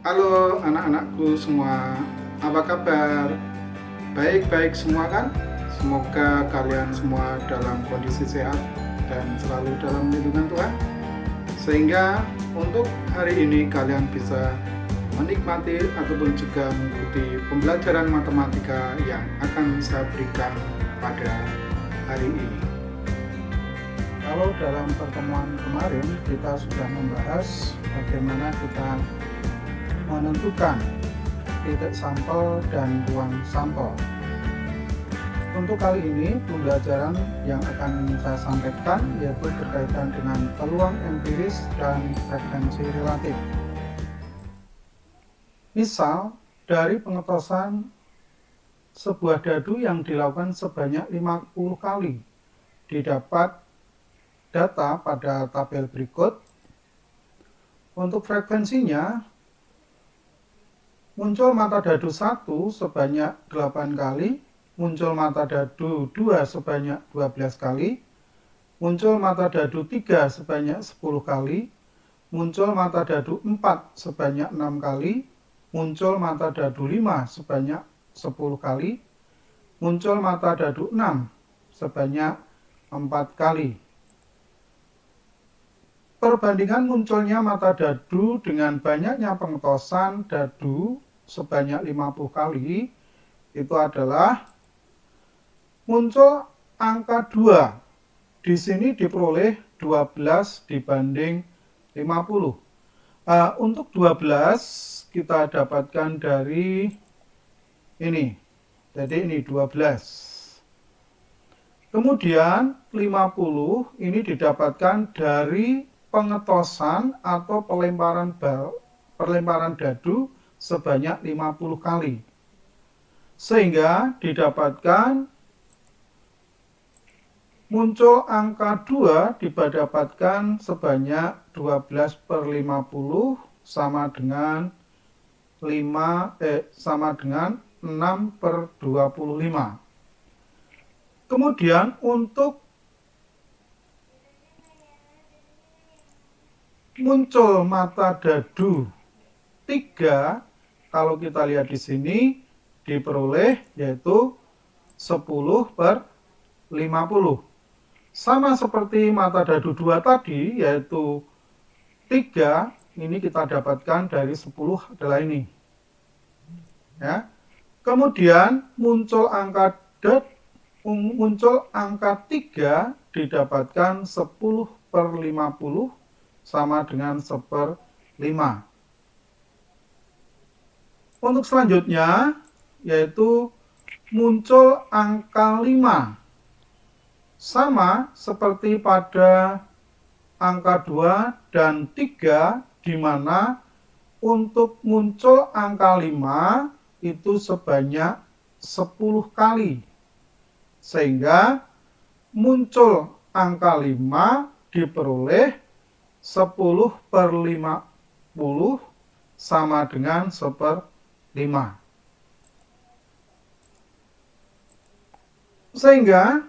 Halo anak-anakku semua, apa kabar? Baik-baik semua kan? Semoga kalian semua dalam kondisi sehat dan selalu dalam lindungan Tuhan. Sehingga untuk hari ini kalian bisa menikmati ataupun juga mengikuti pembelajaran matematika yang akan saya berikan pada hari ini. Kalau dalam pertemuan kemarin kita sudah membahas bagaimana kita menentukan titik sampel dan ruang sampel. Untuk kali ini pembelajaran yang akan saya sampaikan yaitu berkaitan dengan peluang empiris dan frekuensi relatif. Misal dari pengetosan sebuah dadu yang dilakukan sebanyak 50 kali, didapat data pada tabel berikut. Untuk frekuensinya, muncul mata dadu 1 sebanyak 8 kali, muncul mata dadu 2 sebanyak 12 kali, muncul mata dadu 3 sebanyak 10 kali, muncul mata dadu 4 sebanyak 6 kali, muncul mata dadu 5 sebanyak 10 kali, muncul mata dadu 6 sebanyak 4 kali. Perbandingan munculnya mata dadu dengan banyaknya pengetosan dadu sebanyak 50 kali itu adalah muncul angka 2. Di sini diperoleh 12 dibanding 50. Untuk 12 kita dapatkan dari ini. Jadi ini 12. Kemudian 50 ini didapatkan dari pengetosan atau pelemparan dadu sebanyak 50 kali. Sehingga didapatkan muncul angka 2 didapatkan sebanyak 12 per 50 sama dengan 6 per 25. Kemudian untuk muncul mata dadu 3, kalau kita lihat di sini diperoleh yaitu 10 per 50. Sama seperti mata dadu 2 tadi yaitu 3, ini kita dapatkan dari 10 adalah ini. Ya. Kemudian muncul angka 3 didapatkan 10 per 50 sama dengan 1/5. Untuk selanjutnya yaitu muncul angka 5. Sama seperti pada angka 2 dan 3 di mana untuk muncul angka 5 itu sebanyak 10 kali. Sehingga muncul angka 5 diperoleh 10 per 50 sama dengan 1/5. Sehingga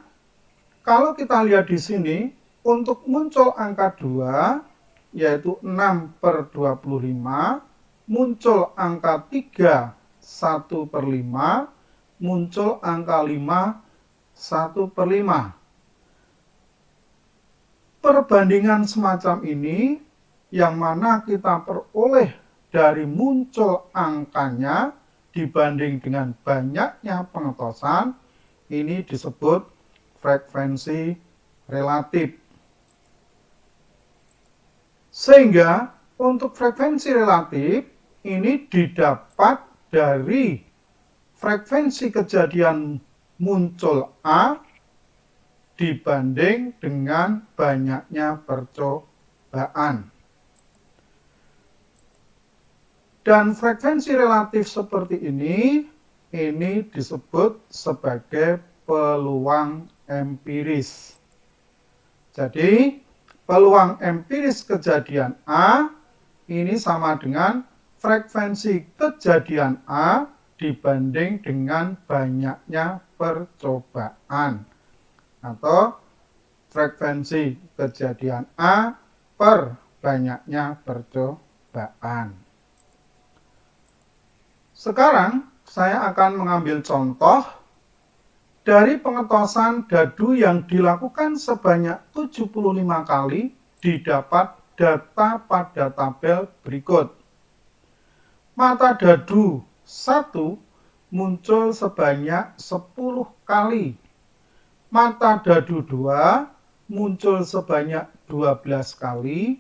kalau kita lihat di sini untuk muncul angka 2 yaitu 6 per 25, muncul angka 3 1/5, muncul angka 5 1/5. Perbandingan semacam ini yang mana kita peroleh dari muncul angkanya dibanding dengan banyaknya pengetosan, ini disebut frekuensi relatif. Sehingga untuk frekuensi relatif ini didapat dari frekuensi kejadian muncul A dibanding dengan banyaknya percobaan. Dan frekuensi relatif seperti ini disebut sebagai peluang empiris. Jadi, peluang empiris kejadian A ini sama dengan frekuensi kejadian A dibanding dengan banyaknya percobaan. Atau frekuensi kejadian A per banyaknya percobaan. Sekarang saya akan mengambil contoh dari pengetosan dadu yang dilakukan sebanyak 75 kali, didapat data pada tabel berikut. Mata dadu 1 muncul sebanyak 10 kali. Mata dadu 2 muncul sebanyak 12 kali.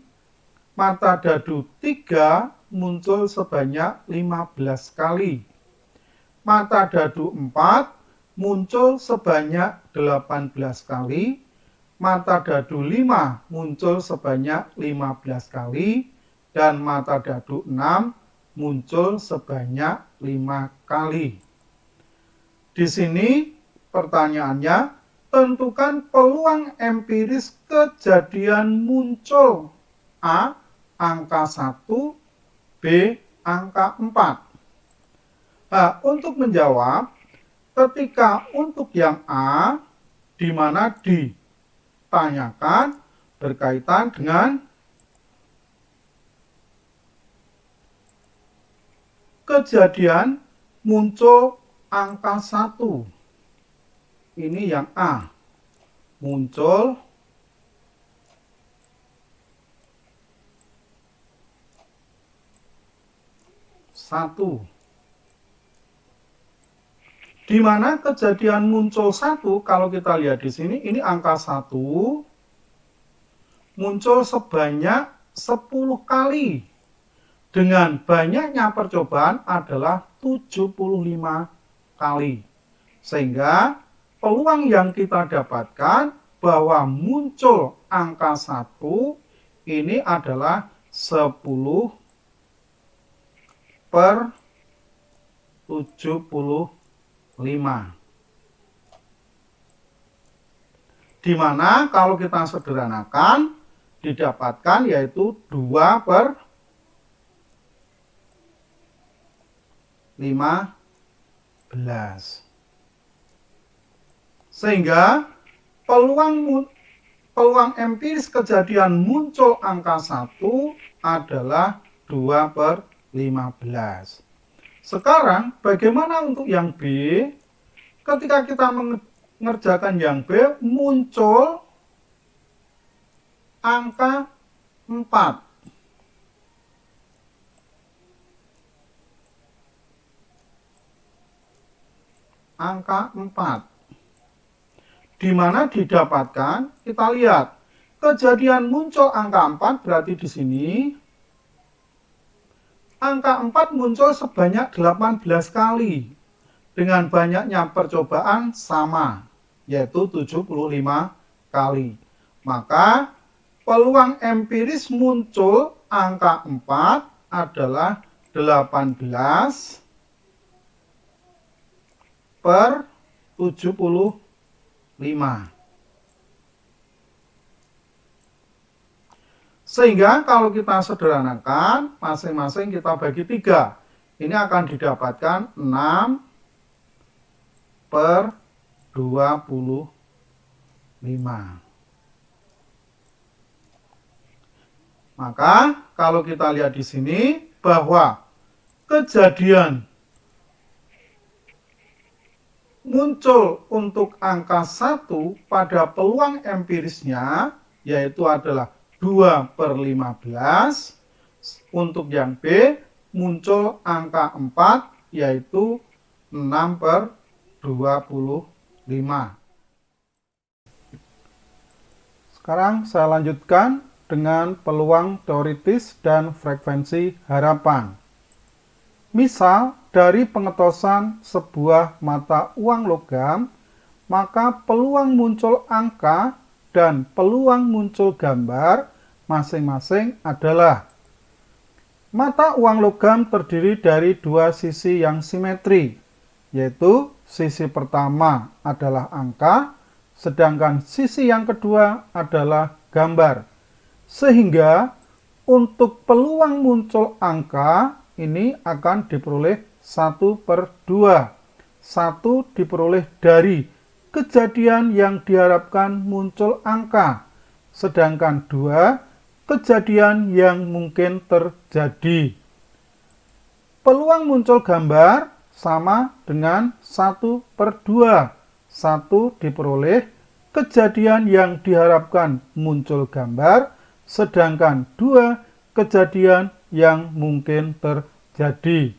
Mata dadu 3 muncul sebanyak 15 kali. Mata dadu 4 muncul sebanyak 18 kali, mata dadu 5 muncul sebanyak 15 kali, dan mata dadu 6 muncul sebanyak 5 kali. Di sini pertanyaannya, tentukan peluang empiris kejadian muncul A. Angka 1, B. Angka 4. Nah, untuk menjawab, ketika untuk yang A, di mana ditanyakan berkaitan dengan kejadian muncul angka 1. Ini yang A. Muncul satu. Di mana kejadian muncul 1, kalau kita lihat di sini, ini angka 1 muncul sebanyak 10 kali. Dengan banyaknya percobaan adalah 75 kali. Sehingga peluang yang kita dapatkan bahwa muncul angka 1 ini adalah 10 per 75. Di mana kalau kita sederhanakan didapatkan yaitu 2 per 15. Sehingga peluang empiris kejadian muncul angka 1 adalah 2 per 15. Sekarang, bagaimana untuk yang B? Ketika kita mengerjakan yang B, muncul angka 4. Angka 4. Di mana didapatkan, kita lihat, kejadian muncul angka 4 berarti di sini angka 4 muncul sebanyak 18 kali. Dengan banyaknya percobaan sama, yaitu 75 kali. Maka peluang empiris muncul angka 4 adalah 18 per 75. Sehingga kalau kita sederhanakan, masing-masing kita bagi 3. Ini akan didapatkan 6 per 25. Maka kalau kita lihat di sini bahwa kejadian muncul untuk angka 1 pada peluang empirisnya yaitu adalah 2 per 15. Untuk yang B muncul angka 4 yaitu 6 per 25. Sekarang saya lanjutkan dengan peluang teoritis dan frekuensi harapan. Misal dari pengetosan sebuah mata uang logam, maka peluang muncul angka dan peluang muncul gambar masing-masing adalah mata uang logam terdiri dari 2 sisi yang simetri, yaitu sisi pertama adalah angka, sedangkan sisi yang kedua adalah gambar. Sehingga untuk peluang muncul angka ini akan diperoleh 1 per 2. 1 diperoleh dari kejadian yang diharapkan muncul angka, sedangkan 2 kejadian yang mungkin terjadi. peluang muncul gambar sama dengan 1/2. 1 diperoleh kejadian yang diharapkan muncul gambar, sedangkan 2 kejadian yang mungkin terjadi.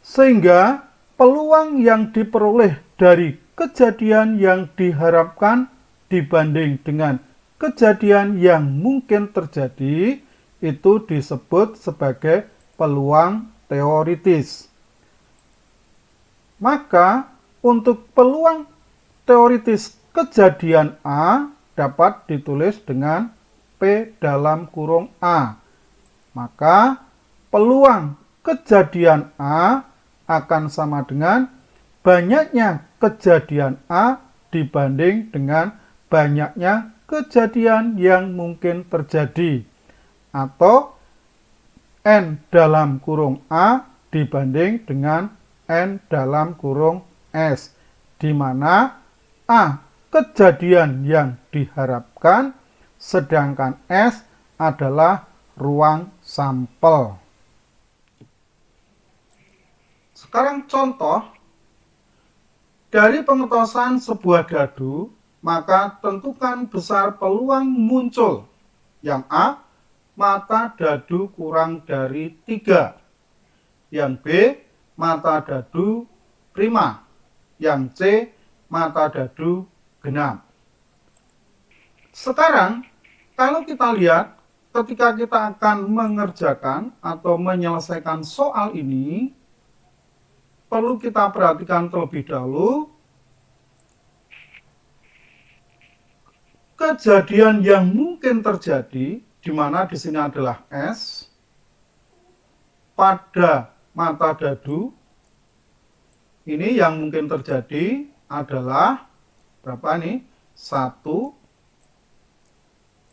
Sehingga peluang yang diperoleh dari kejadian yang diharapkan dibanding dengan kejadian yang mungkin terjadi itu disebut sebagai peluang teoritis. Maka untuk peluang teoritis kejadian A dapat ditulis dengan P dalam kurung A. Maka peluang kejadian A akan sama dengan banyaknya kejadian A dibanding dengan banyaknya kejadian yang mungkin terjadi, atau N dalam kurung A dibanding dengan N dalam kurung S, di mana A kejadian yang diharapkan, sedangkan S adalah ruang sampel. Sekarang contoh, dari pengetosan sebuah dadu, maka tentukan besar peluang muncul. Yang A, mata dadu kurang dari 3. Yang B, mata dadu prima. Yang C, mata dadu genap. Sekarang, kalau kita lihat, ketika kita akan mengerjakan atau menyelesaikan soal ini, perlu kita perhatikan terlebih dahulu kejadian yang mungkin terjadi, di mana di sini adalah S, pada mata dadu. Ini yang mungkin terjadi adalah berapa nih? 1,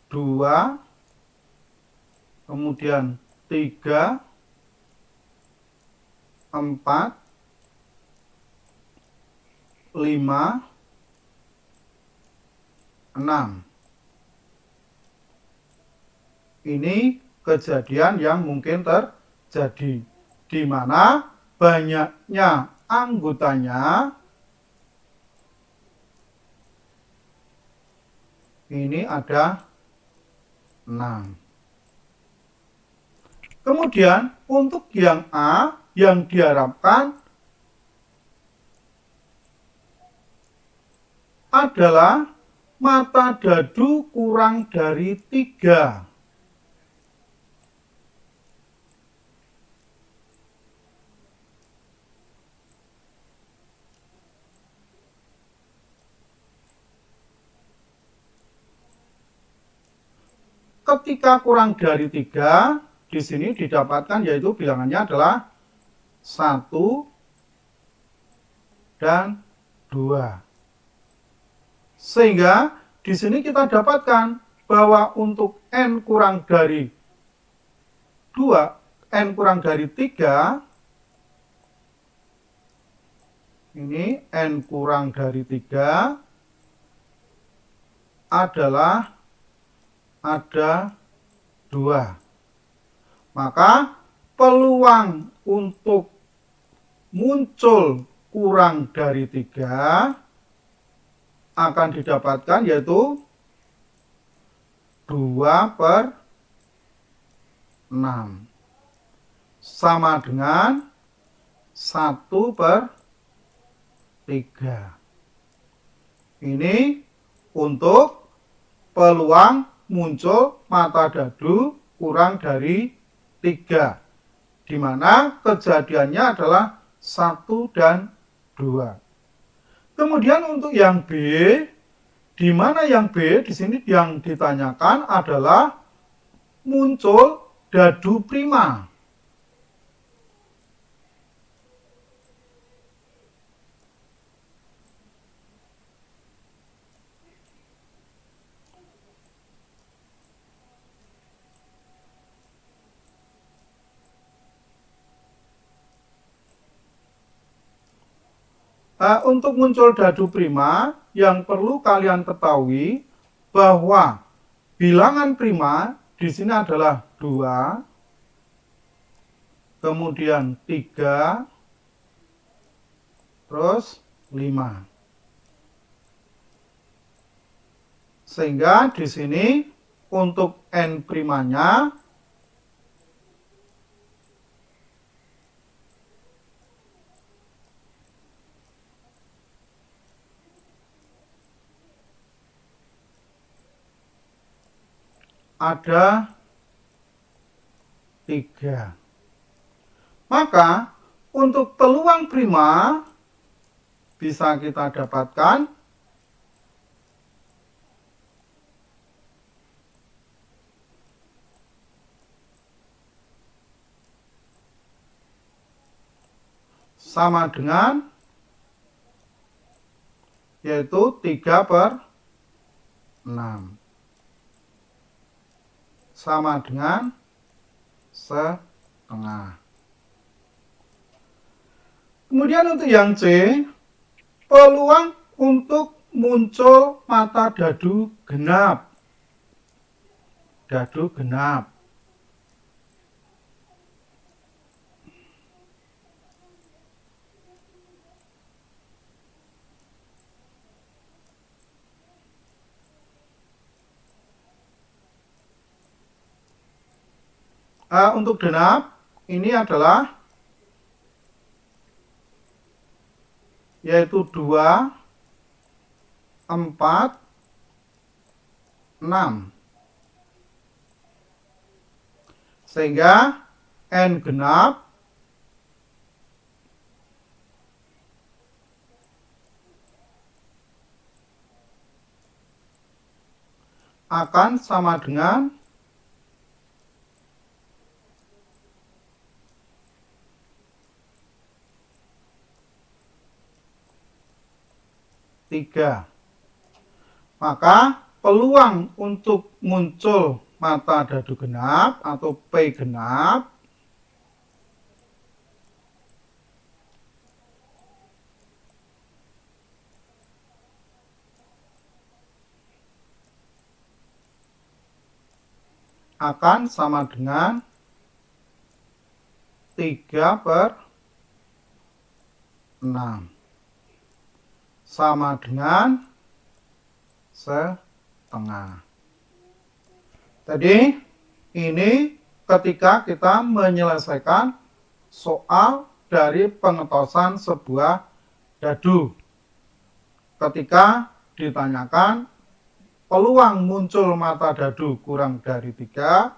2, kemudian 3, 4, 5, 6. Ini kejadian yang mungkin terjadi, di mana banyaknya anggotanya ini ada 6. Kemudian untuk yang A yang diharapkan adalah mata dadu kurang dari 3. Ketika kurang dari 3, di sini didapatkan yaitu bilangannya adalah 1 dan 2. Sehingga di sini kita dapatkan bahwa untuk N kurang dari 2, N kurang dari 3, ini N kurang dari 3 adalah ada 2. Maka peluang untuk muncul kurang dari 3 akan didapatkan yaitu 2/6 sama dengan 1/3. Ini untuk peluang muncul mata dadu kurang dari 3, di mana kejadiannya adalah 1 dan 2. Kemudian untuk yang B, di mana yang B di sini yang ditanyakan adalah muncul dadu prima. Untuk muncul dadu prima, yang perlu kalian ketahui bahwa bilangan prima di sini adalah 2, kemudian 3, terus 5. Sehingga di sini untuk N primanya ada 3. Maka untuk peluang prima bisa kita dapatkan sama dengan yaitu 3/6 sama dengan setengah. Kemudian untuk yang C, peluang untuk muncul mata dadu genap. Dadu genap. Untuk genap, ini adalah yaitu 2, 4, 6. Sehingga N genap akan sama dengan 3. Maka peluang untuk muncul mata dadu genap atau P genap akan sama dengan 3/6 sama dengan setengah. Jadi ini ketika kita menyelesaikan soal dari pengetosan sebuah dadu. Ketika ditanyakan peluang muncul mata dadu kurang dari 3,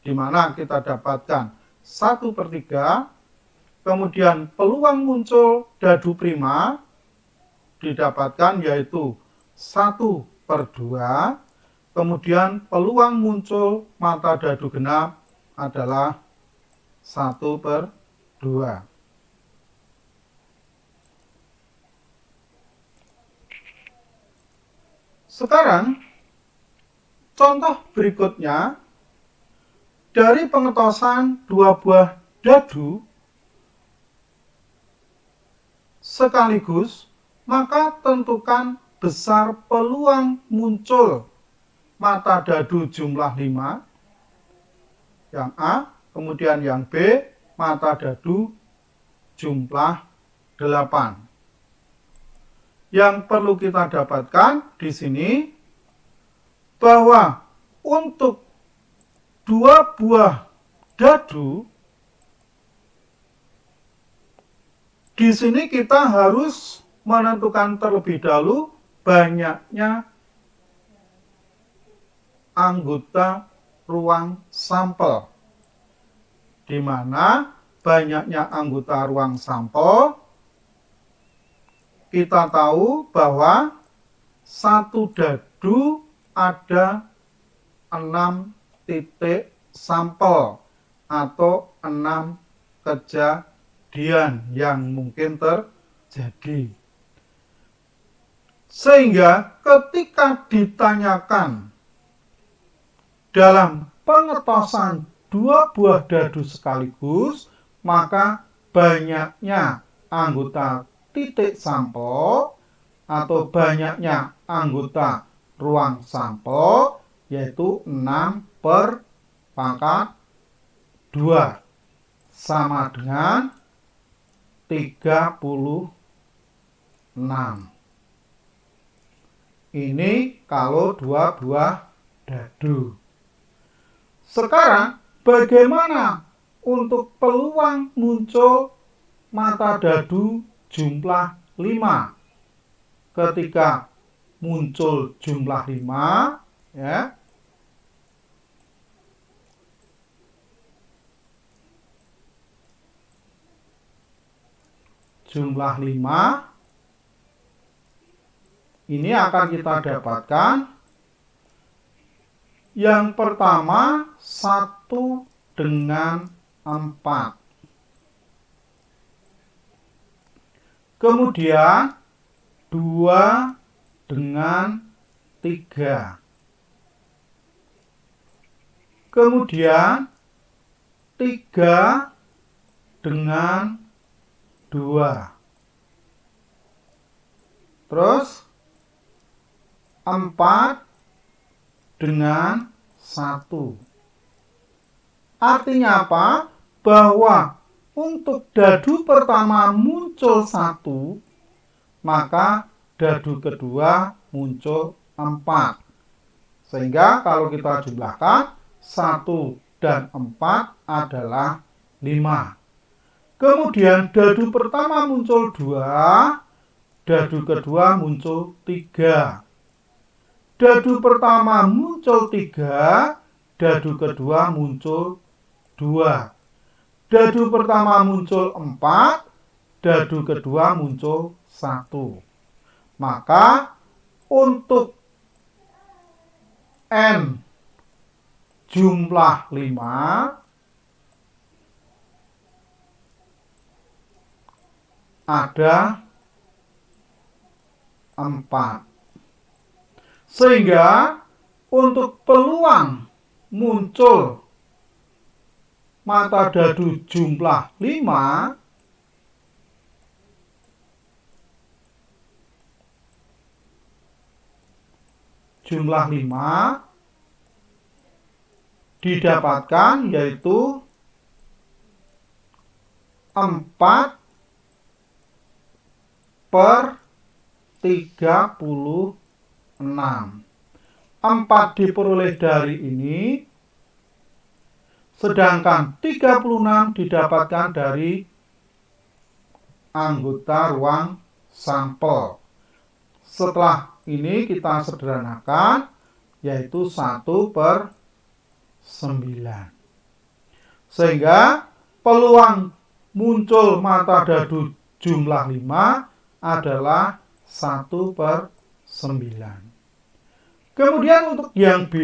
di mana kita dapatkan 1/3, kemudian peluang muncul dadu prima didapatkan yaitu 1/2, kemudian peluang muncul mata dadu genap adalah 1/2. Sekarang contoh berikutnya dari pengetosan 2 buah dadu sekaligus, maka tentukan besar peluang muncul mata dadu jumlah 5, yang A, kemudian yang B, mata dadu jumlah 8. Yang perlu kita dapatkan di sini bahwa untuk 2 buah dadu di sini kita harus menentukan terlebih dahulu banyaknya anggota ruang sampel. Di mana banyaknya anggota ruang sampel, kita tahu bahwa satu dadu ada 6 titik sampel atau 6 kejadian yang mungkin terjadi. Sehingga ketika ditanyakan dalam pengetosan 2 buah dadu sekaligus, maka banyaknya anggota titik sampel atau banyaknya anggota ruang sampel yaitu 6/2, sama dengan 36. Ini kalau dua buah dadu. Sekarang bagaimana untuk peluang muncul mata dadu jumlah 5? Ketika muncul jumlah 5, ya, jumlah 5 ini akan kita dapatkan yang pertama 1 dengan 4. Kemudian 2 dengan 3. Kemudian 3 dengan 2. Terus 4 dengan 1. Artinya apa? Bahwa untuk dadu pertama muncul 1, maka dadu kedua muncul 4. Sehingga kalau kita jumlahkan 1 dan 4 adalah 5. Kemudian dadu pertama muncul 2, dadu kedua muncul 3. Dadu pertama muncul 3, dadu kedua muncul 2. Dadu pertama muncul 4, dadu kedua muncul 1. Maka untuk N jumlah 5 ada 4. Sehingga untuk peluang muncul mata dadu jumlah 5 didapatkan yaitu 4 per 36. 4 diperoleh dari ini, sedangkan 36 didapatkan dari anggota ruang sampel. Setelah ini kita sederhanakan, yaitu 1 per 9. Sehingga peluang muncul mata dadu jumlah 5 adalah 1 per 9. Kemudian untuk yang B,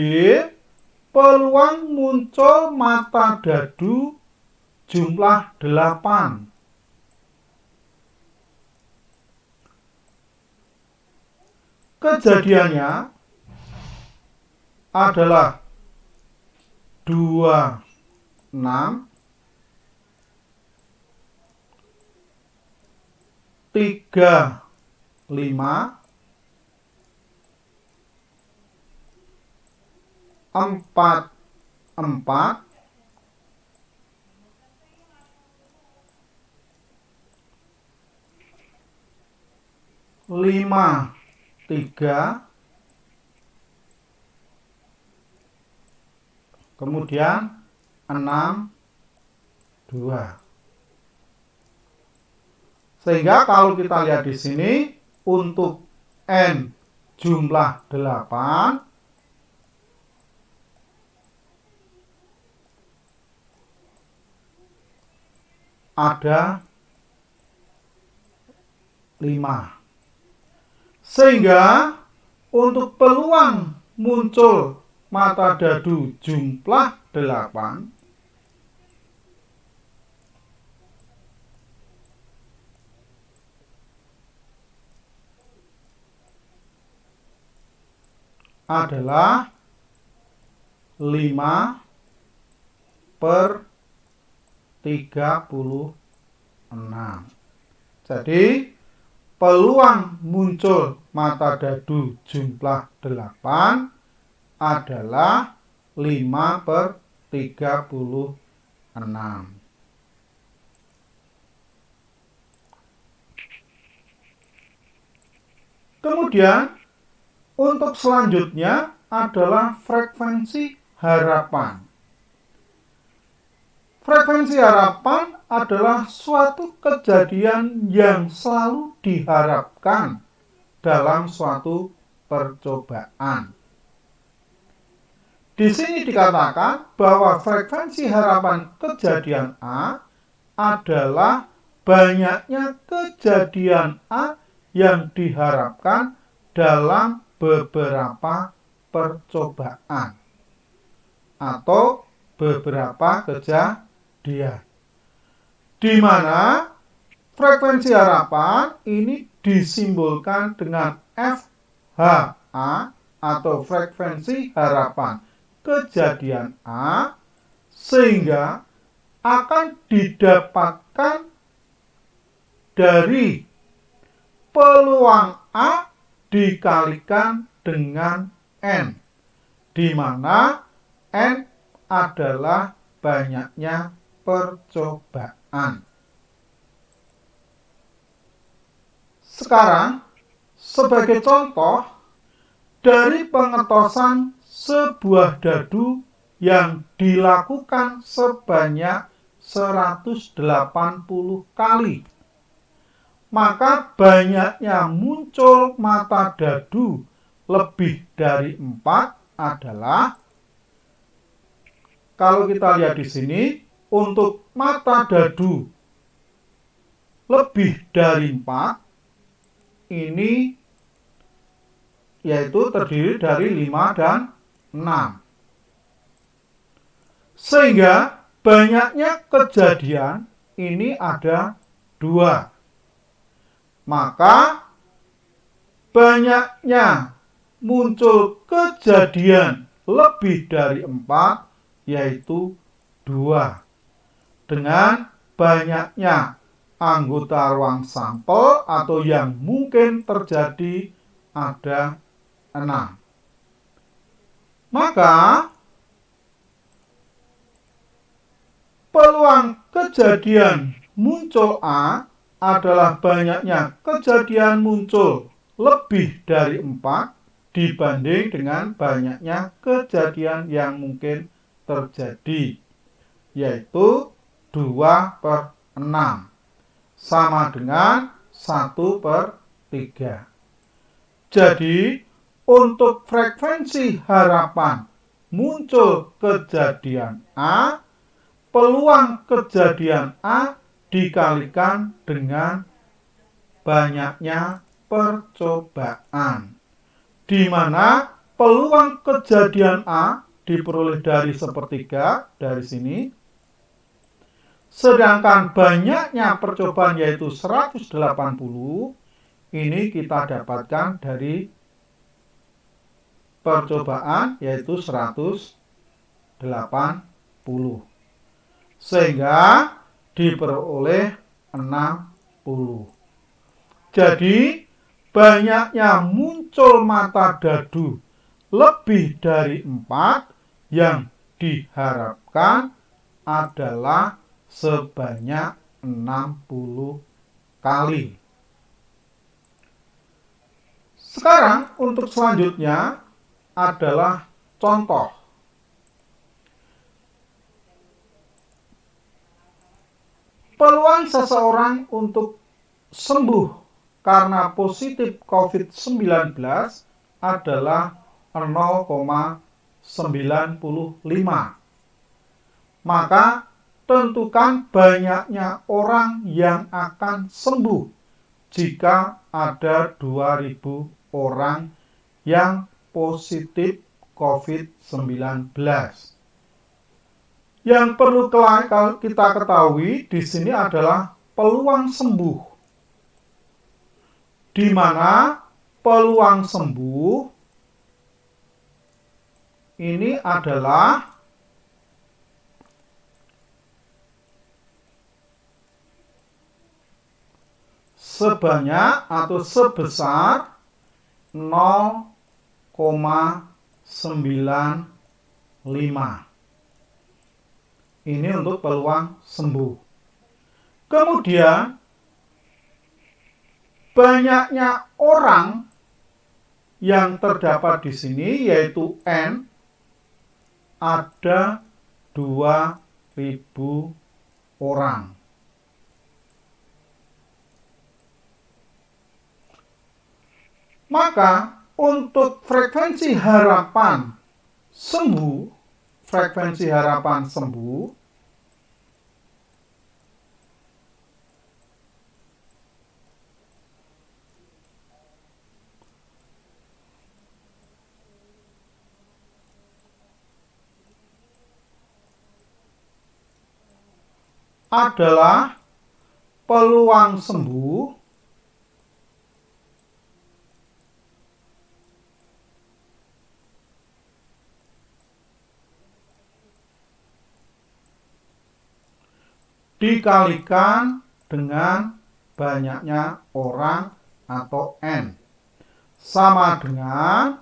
peluang muncul mata dadu jumlah 8. Kejadiannya adalah 26, 35, 44, 53, kemudian 62. Sehingga kalau kita lihat di sini, untuk N jumlah 8 ada 5. Sehingga untuk peluang muncul mata dadu jumlah 8 adalah 5 per 36. Jadi peluang muncul mata dadu jumlah 8 adalah 5 per 36. Kemudian untuk selanjutnya adalah frekuensi harapan. Frekuensi harapan adalah suatu kejadian yang selalu diharapkan dalam suatu percobaan. Di sini dikatakan bahwa frekuensi harapan kejadian A adalah banyaknya kejadian A yang diharapkan dalam beberapa percobaan atau beberapa kejadian, di mana frekuensi harapan ini disimbolkan dengan FHA atau frekuensi harapan kejadian A, sehingga akan didapatkan dari peluang A dikalikan dengan N, di mana N adalah banyaknya percobaan. Sekarang, sebagai contoh dari pengetosan sebuah dadu yang dilakukan sebanyak 180 kali, maka banyaknya muncul mata dadu lebih dari 4 adalah, kalau kita lihat di sini, untuk mata dadu lebih dari 4, ini yaitu terdiri dari 5 dan 6. Sehingga banyaknya kejadian ini ada 2. Maka banyaknya muncul kejadian lebih dari 4 yaitu 2. Dengan banyaknya anggota ruang sampel atau yang mungkin terjadi ada 6. Maka peluang kejadian muncul A adalah banyaknya kejadian muncul lebih dari 4 dibanding dengan banyaknya kejadian yang mungkin terjadi, yaitu 2/6 sama dengan 1/3. Jadi untuk frekuensi harapan muncul kejadian A, peluang kejadian A dikalikan dengan banyaknya percobaan, di mana peluang kejadian A diperoleh dari 1/3 dari sini, sedangkan banyaknya percobaan yaitu 180 ini kita dapatkan dari percobaan yaitu 180, sehingga diperoleh 60. Jadi banyaknya muncul mata dadu lebih dari 4 yang diharapkan adalah sebanyak 60 kali. Sekarang untuk selanjutnya adalah contoh. Peluang seseorang untuk sembuh karena positif COVID-19 adalah 0,95. Maka tentukan banyaknya orang yang akan sembuh jika ada 2.000 orang yang positif COVID-19. Yang perlu kita ketahui di sini adalah peluang sembuh, di mana peluang sembuh ini adalah sebanyak atau sebesar 0,95. Ini untuk peluang sembuh. Kemudian banyaknya orang yang terdapat di sini yaitu N ada 2.000 orang. Maka untuk frekuensi harapan sembuh adalah peluang sembuh dikalikan dengan banyaknya orang atau N sama dengan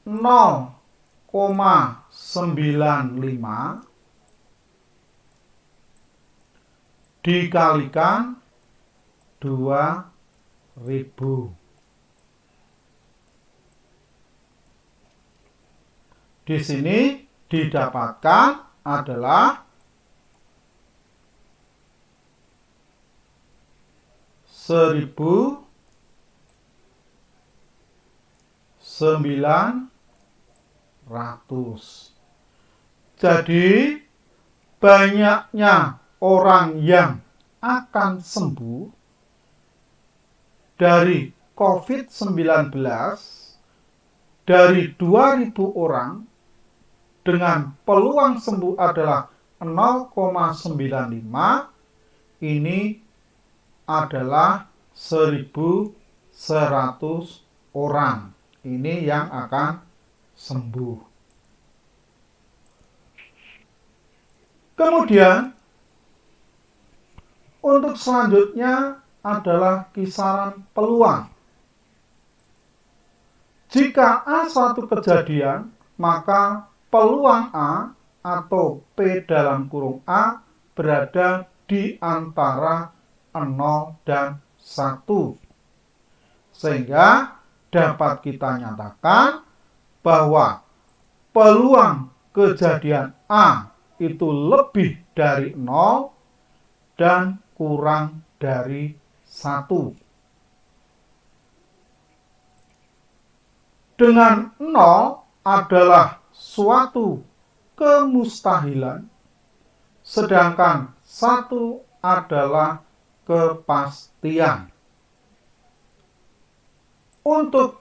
0,95 dikalikan 2.000. Di sini didapatkan adalah 1.900. Jadi banyaknya orang yang akan sembuh dari COVID-19 dari 2.000 orang dengan peluang sembuh adalah 0,95, ini adalah 1.100 orang. Ini yang akan sembuh. Kemudian untuk selanjutnya adalah kisaran peluang. Jika A suatu kejadian, maka peluang A atau P dalam kurung A berada di antara 0 dan 1. Sehingga dapat kita nyatakan bahwa peluang kejadian A itu lebih dari 0 dan kurang dari 1. Dengan 0 adalah suatu kemustahilan, sedangkan 1 adalah kepastian. Untuk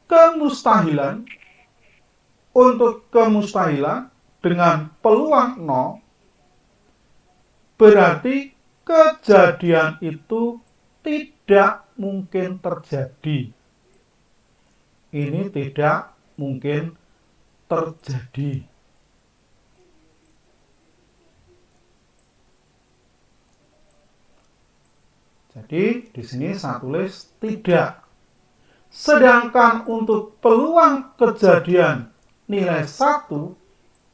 kemustahilan dengan peluang 0 berarti kejadian itu tidak mungkin terjadi. Ini tidak mungkin terjadi. Jadi di sini saya tulis tidak. Sedangkan untuk peluang kejadian nilai 1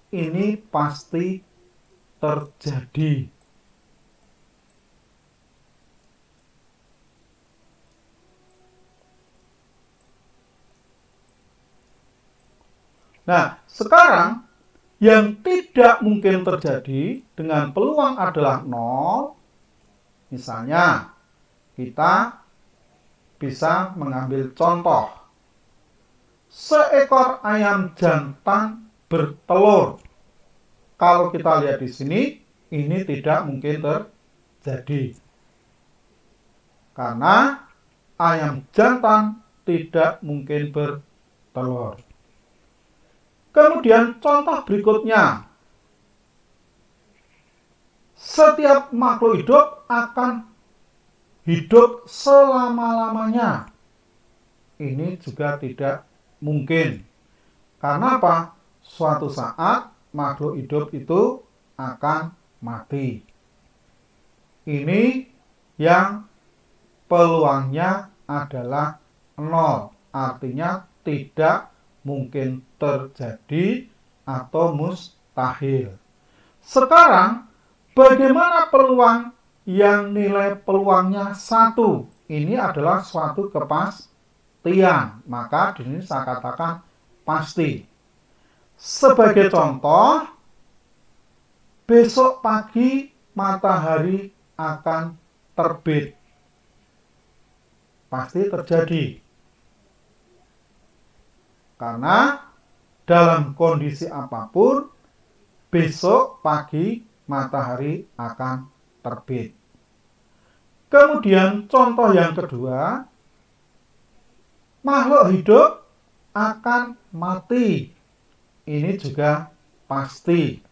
ini pasti terjadi. Nah, sekarang yang tidak mungkin terjadi dengan peluang adalah 0. Misalnya, kita bisa mengambil contoh. Seekor ayam jantan bertelur. Kalau kita lihat di sini, ini tidak mungkin terjadi. Karena ayam jantan tidak mungkin bertelur. Kemudian contoh berikutnya. Setiap makhluk hidup akan hidup selama-lamanya. Ini juga tidak mungkin. Karena apa? Suatu saat makhluk hidup itu akan mati. Ini yang peluangnya adalah 0. Artinya tidak mungkin terjadi atau mustahil. Sekarang, bagaimana peluang yang nilai peluangnya 1? ini adalah suatu kepastian. Maka di sini saya katakan pasti. Sebagai contoh, besok pagi matahari akan terbit. Pasti terjadi. Karena dalam kondisi apapun, besok pagi matahari akan terbit. Kemudian contoh yang kedua, makhluk hidup akan mati. Ini juga pasti.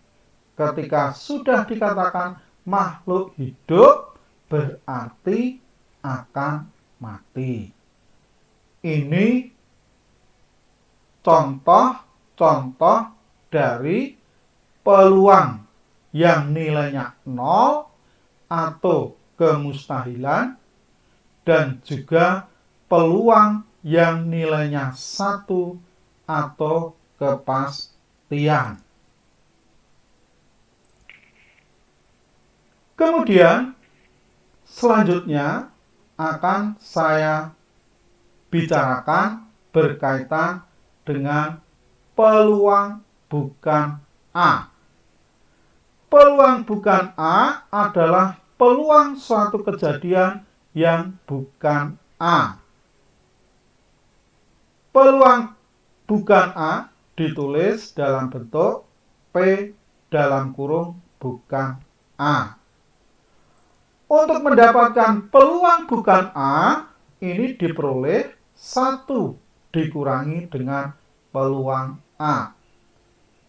Ketika sudah dikatakan makhluk hidup, berarti akan mati. Ini contoh-contoh dari peluang yang nilainya 0 atau kemustahilan, dan juga peluang yang nilainya 1 atau kepastian. Kemudian selanjutnya akan saya bicarakan berkaitan dengan peluang bukan A. Peluang bukan A adalah peluang suatu kejadian yang bukan A. Peluang bukan A ditulis dalam bentuk P dalam kurung bukan A. Untuk mendapatkan peluang bukan A, ini diperoleh 1 dikurangi dengan peluang A.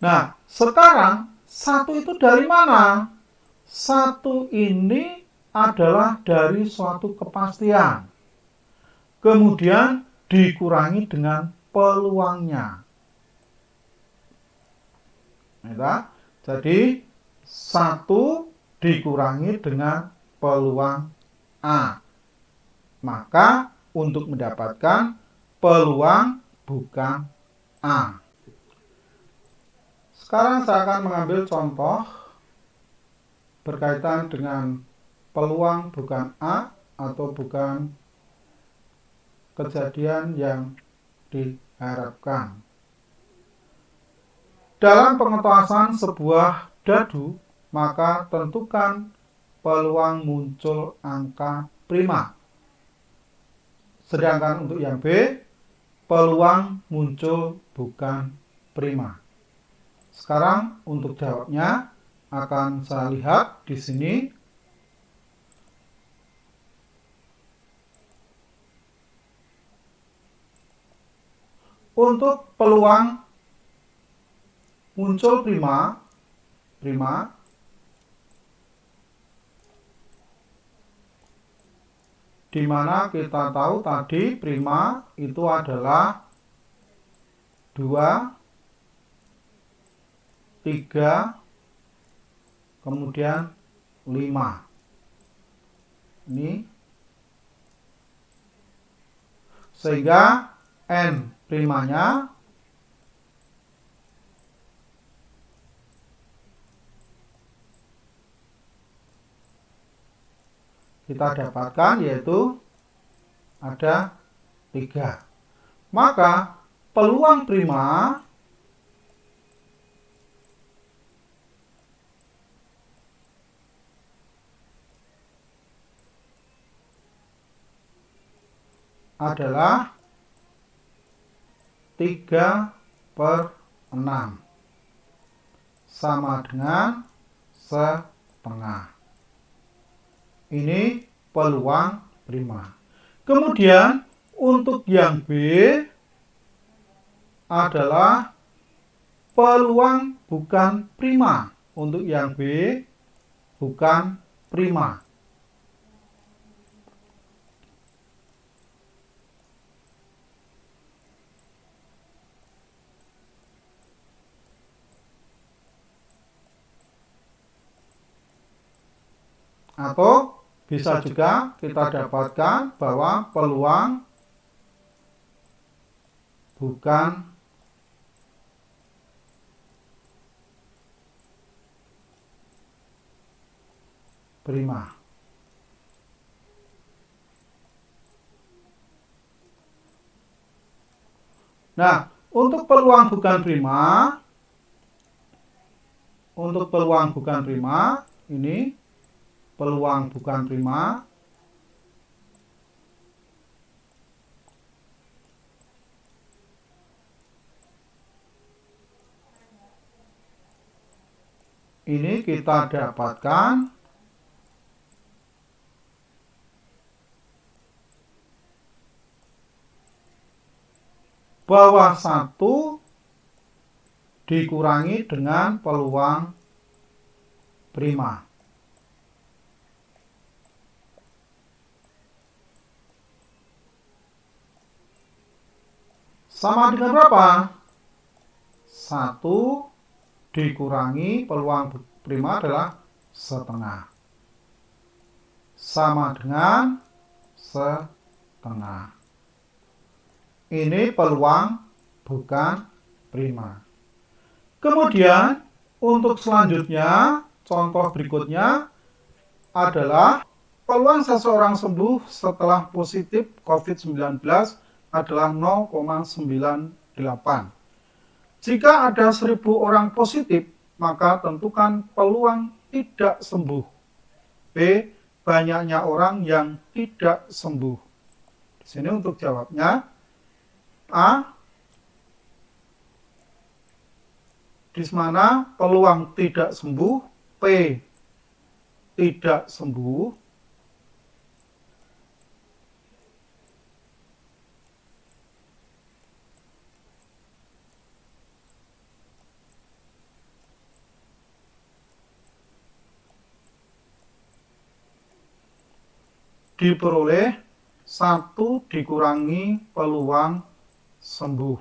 Nah, sekarang 1 itu dari mana? 1 ini adalah dari suatu kepastian. Kemudian dikurangi dengan peluangnya. Jadi 1 dikurangi dengan peluang A. Maka untuk mendapatkan peluang bukan A. Sekarang saya akan mengambil contoh berkaitan dengan peluang bukan A atau bukan kejadian yang diharapkan. Dalam pengetahuan sebuah dadu, maka tentukan peluang muncul angka prima. Sedangkan untuk yang B, peluang muncul bukan prima. Sekarang untuk jawabnya akan saya lihat di sini. Untuk peluang muncul prima di mana kita tahu tadi prima itu adalah 2, 3, kemudian 5. Ini sehingga N primanya kita dapatkan yaitu ada 3. Maka peluang prima adalah 3/6 sama dengan setengah. Ini peluang prima. Kemudian untuk yang B adalah peluang bukan prima. Untuk yang B bukan prima. Atau bisa juga kita dapatkan bahwa peluang bukan prima. Nah, untuk peluang bukan prima, ini peluang bukan prima. Ini kita dapatkan bahwa 1 dikurangi dengan peluang prima. Sama dengan berapa? 1 dikurangi peluang prima adalah setengah. Sama dengan setengah. Ini peluang bukan prima. Kemudian untuk selanjutnya, contoh berikutnya adalah peluang seseorang sembuh setelah positif COVID-19 adalah 0,98. Jika ada 1.000 orang positif, maka tentukan peluang tidak sembuh. B. Banyaknya orang yang tidak sembuh. Di sini untuk jawabnya, A. Di mana peluang tidak sembuh, P. Tidak sembuh. Diperoleh 1 dikurangi peluang sembuh.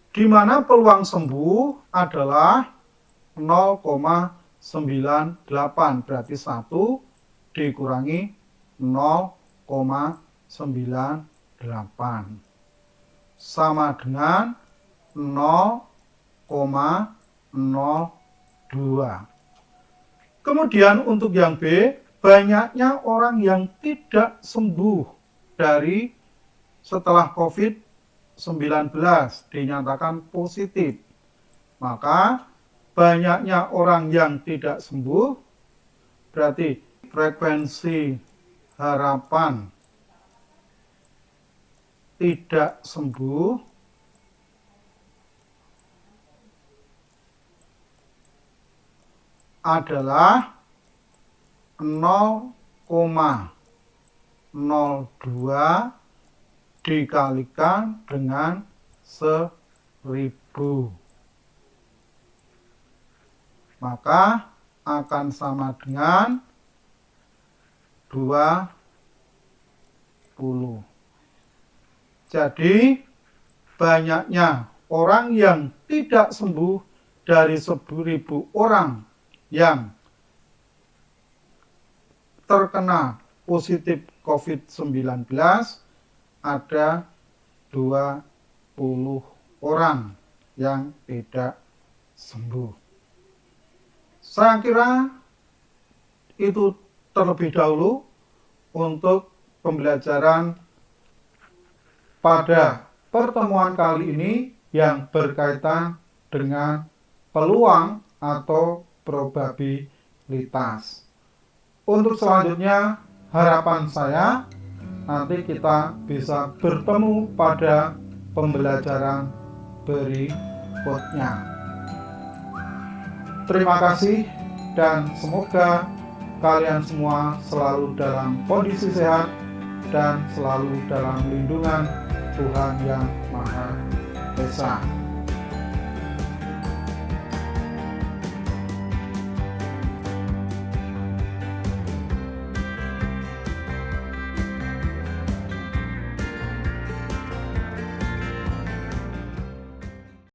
Di mana peluang sembuh adalah 0,98. Berarti 1 dikurangi 0,98 sama dengan 0,02. Kemudian untuk yang B, banyaknya orang yang tidak sembuh dari setelah COVID-19 dinyatakan positif. Maka banyaknya orang yang tidak sembuh berarti frekuensi harapan tidak sembuh adalah 0,02 dikalikan dengan 1.000. Maka akan sama dengan 20. Jadi banyaknya orang yang tidak sembuh dari 1.000 orang yang terkena positif COVID-19 ada 20 orang yang tidak sembuh. Saya kira itu terlebih dahulu untuk pembelajaran pada pertemuan kali ini yang berkaitan dengan peluang atau probabilitas. Untuk selanjutnya, harapan saya nanti kita bisa bertemu pada pembelajaran berikutnya. Terima kasih dan semoga kalian semua selalu dalam kondisi sehat dan selalu dalam lindungan Tuhan Yang Maha Esa.